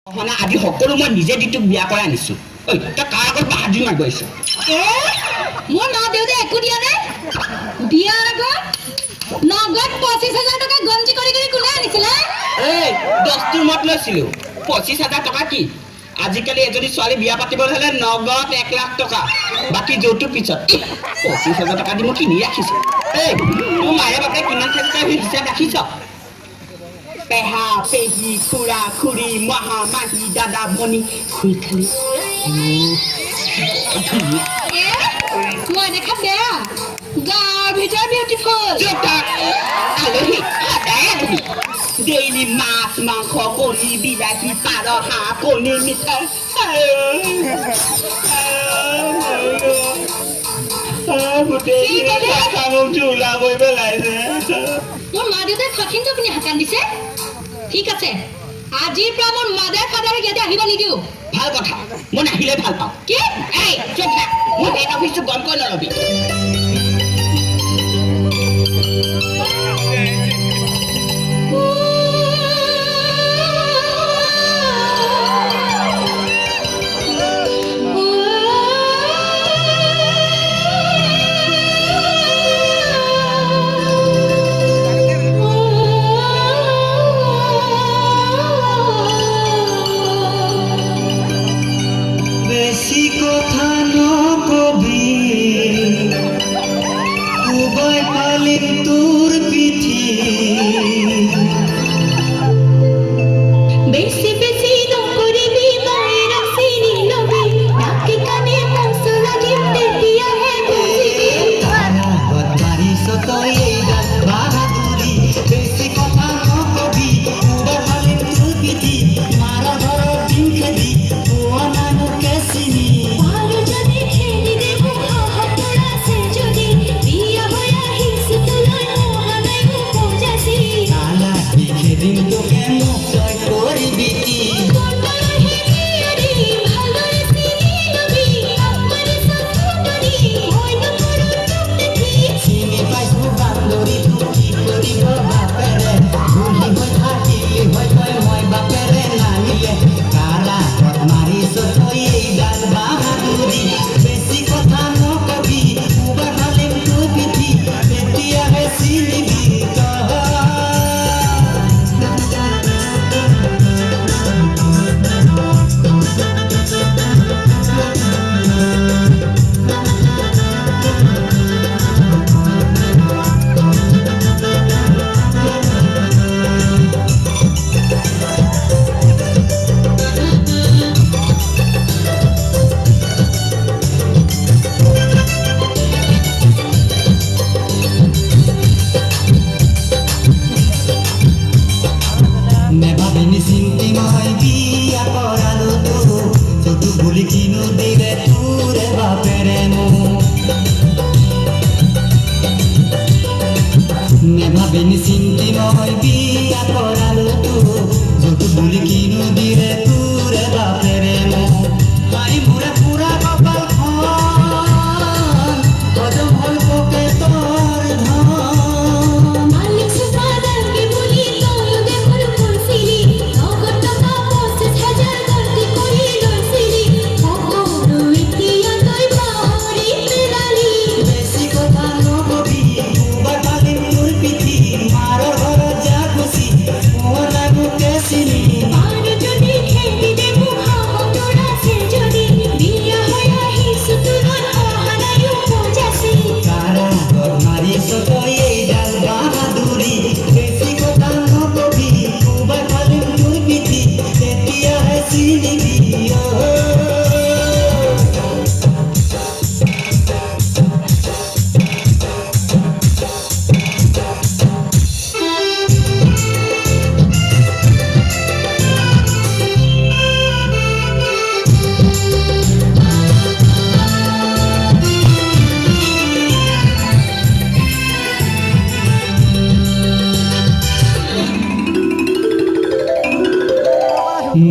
গহনা আদি সকলো মই নিজে দি তোক বিয়া কৰাই আনিছো। ঐ তই কাৰ আগত বাহাদুৰি মাৰিব আহিছ? মোৰ মা দেউতা একো দিয়া নাই। বিয়াৰ আগত নগদ 25,000 টকা গঞ্জি কৰি কৰি কোনে আনিছিলে? এই 10টোৰ মত লৈছিলো। 25,000 টকা কি? আজিকালি এজনী ছোৱালী বিয়া পাতিবলৈ হ'লে নগদ 1 লাখ টকা, বাকী যৌতুক পিছত 25,000 টকা দি মই কিনি ৰাখিছো। এই তোৰ মায়ে বাপে কিমান খাইছে হিচাপ ৰাখিছ? পেহা পেহী খুৰা খুৰী মহা মাহী দাদা ভনী খুৰী খালি মই দেখা বেয়া গাঁৱৰ ভিতৰত বিউটিফুল। আলহী সদায় আলহী ডেইলি মাছ মাংস কণী বিলাহী পাৰ হাঁহ কণী মিঠাই মোৰ মা দেউতাই খাখিনটো আপুনি হাকান দিছে। ঠিক আছে, আজিৰ পৰা মোৰ মাদাৰ ফাদাৰক ইয়াতে আহিব নিদিওঁ। ভাল কথা, মই নাহিলে ভাল পাওঁ। কি এই চুপ থাক, মোৰ মেইন অফিচটো গম কৰি নলবি।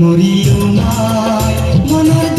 মৰিও না মনেৰ